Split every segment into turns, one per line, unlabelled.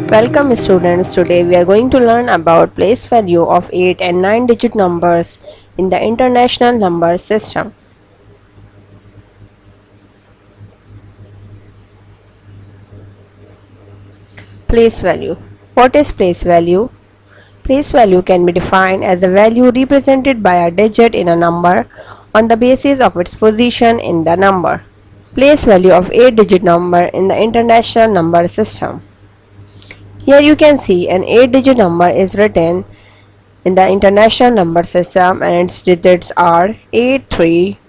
Welcome students, today we are going to learn about place value of 8 and 9 digit numbers in the international number system. Place value. What is place value? Place value can be defined as a value represented by a digit in a number on the basis of its position in the number. Place value of 8 digit number in the international number system. Here you can see an 8 digit number is written in the international number system and its digits are 8, 3,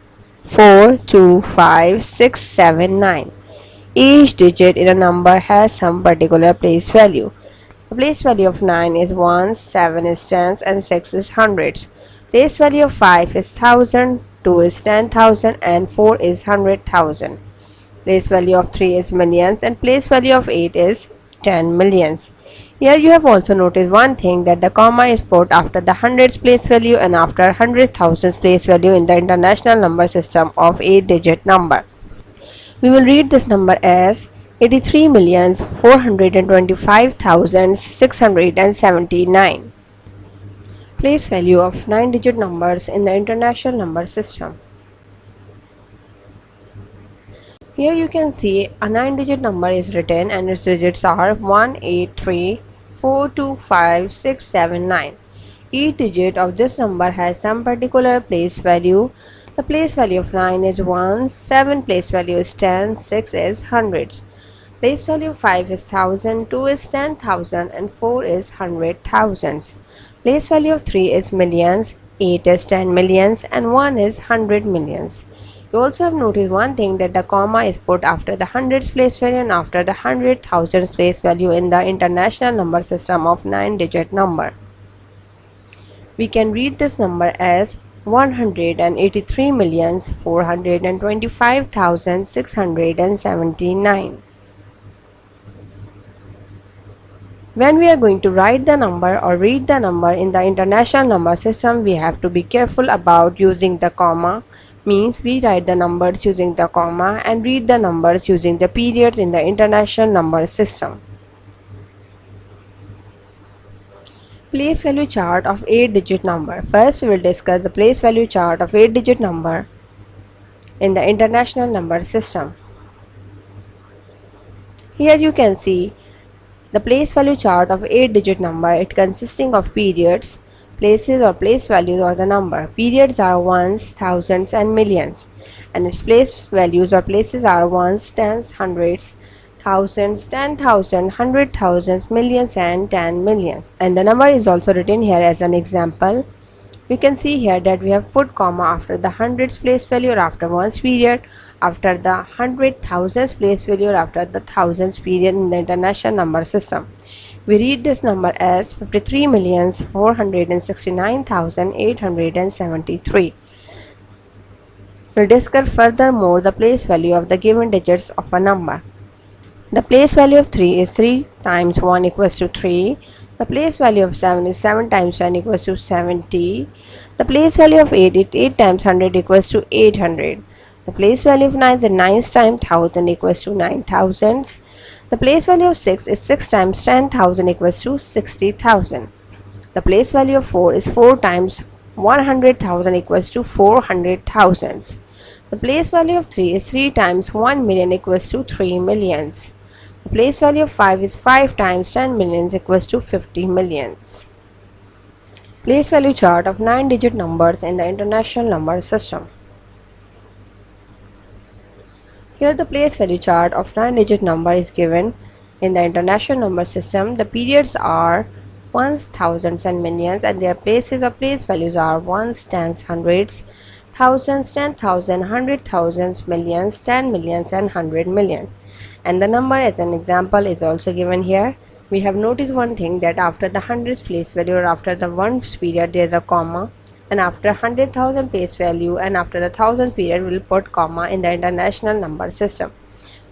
4, 2, 5, 6, 7, 9. Each digit in a number has some particular place value. The place value of 9 is ones, 7 is tens, and 6 is hundreds. Place value of 5 is thousand, 2 is 10,000, and 4 is 100,000. Place value of 3 is millions, and place value of 8 is 10 millions. Here you have also noticed one thing, that the comma is put after the hundreds place value and after 100,000 place value in the international number system of 8 digit number. We will read this number as 83,425,679. Place value of 9 digit numbers in the international number system. Here you can see a 9 digit number is written and its digits are 1, 8, 3, 4, 2, 5, 6, 7, 9. Each digit of this number has some particular place value. The place value of 9 is 1, 7 place value is 10, 6 is hundreds. Place value of 5 is thousand, 2 is 10,000, and 4 is 100,000s. Place value of 3 is millions, 8 is 10 millions, and 1 is 100 millions. You also have noticed one thing, that the comma is put after the hundreds place value and after the 100,000s place value in the international number system of 9 digit number. We can read this number as 183,425,679. When we are going to write the number or read the number in the international number system, we have to be careful about using the comma. Means we write the numbers using the comma and read the numbers using the periods in the international number system. Place value chart of 8 digit number. First we will discuss the place value chart of 8 digit number in the international number system. Here you can see the place value chart of 8 digit number. It consisting of periods, places or place values or the number. Periods are ones, thousands, and millions, and its place values or places are ones, tens, hundreds, thousands, 10,000, 100,000, millions, and 10 millions. And the number is also written here as an example. You can see here that we have put comma after the hundreds place value or after ones period, after the 100,000s place value or after the thousands period in the international number system. We read this number as 53,469,873. We'll discuss furthermore the place value of the given digits of a number. The place value of 3 is 3 times 1 equals to 3. The place value of 7 is 7 times 10 equals to 70. The place value of 8 is 8 times 100 equals to 800. The place value of 9 is 9 times 1000 equals to 9000. The place value of 6 is 6 times 10,000 equals to 60,000. The place value of 4 is 4 times 100,000 equals to 400,000. The place value of 3 is 3 times 1 million equals to 3 millions. The place value of 5 is 5 times 10 millions equals to 50 millions. Place value chart of 9 digit numbers in the international number system. Here the place value chart of 9 digit number is given in the international number system. The periods are ones, thousands, and millions, and their places or place values are ones, tens, hundreds, thousands, 10,000, 100,000, millions, 10 millions, and 100 million. And the number as an example is also given here. We have noticed one thing, that after the hundreds place value or after the ones period there is a comma, and after 100,000 place value and after the thousands period we will put comma in the international number system.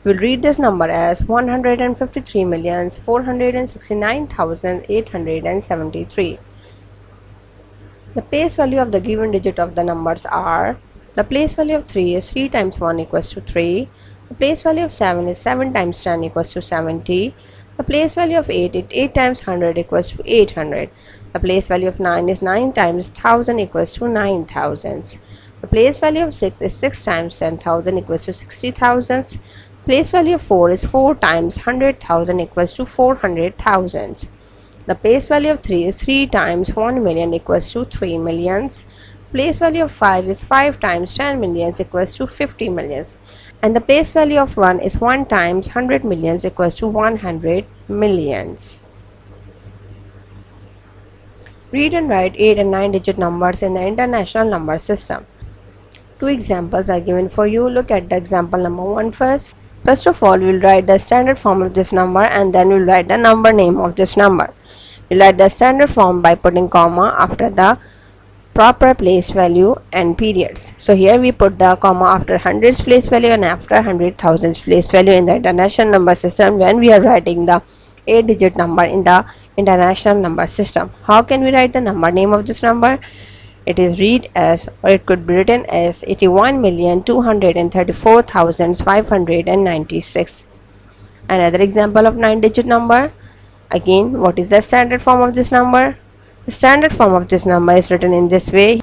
We will read this number as 153,469,873. The place value of the given digit of the numbers are: the place value of 3 is 3 times 1 equals to 3. The place value of 7 is 7 times 10 equals to 70. The place value of 8 is 8 times 100 equals to 800. The place value of 9 is 9 times 1000 equals to 9000. The place value of 6 is 6 times 10,000 equals to 60,000. Place value of 4 is 4 times 100,000 equals to 400,000. The place value of 3 is 3 times 1 million equals to 3 millions. Place value of 5 is 5 times 10 millions equals to 50 millions. And the place value of 1 is 1 times 100 millions equals to 100 millions. Read and write 8 and 9 digit numbers in the international number system. Two examples are given for you. Look at the example number 1 first. First of all, we'll write the standard form of this number and then we'll write the number name of this number. We'll write the standard form by putting comma after the proper place value and periods. So here we put the comma after hundreds place value and after 100,000 place value in the international number system when we are writing the 8 digit number in the international number system. How can we write the number name of this number? It is read as, or it could be written as 81,234,596. Another example of 9 digit number. Again, what is the standard form of this number? The standard form of this number is written in this way.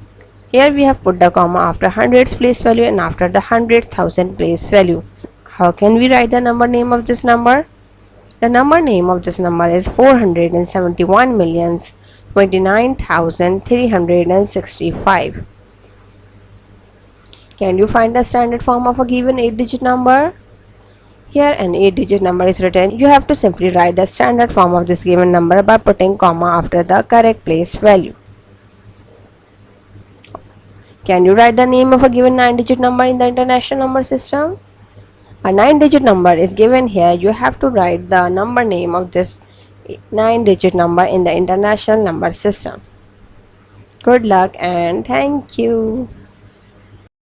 Here we have put the comma after hundreds place value and after the 100,000 place value. How can we write the number name of this number? The number name of this number is 471,029,365. Can you find the standard form of a given 8 digit number? Here an 8 digit number is written. You have to simply write the standard form of this given number by putting comma after the correct place value. Can you write the name of a given 9 digit number in the international number system? A 9 digit number is given here. You have to write the number name of this 9 digit number in the international number system. Good luck and thank you.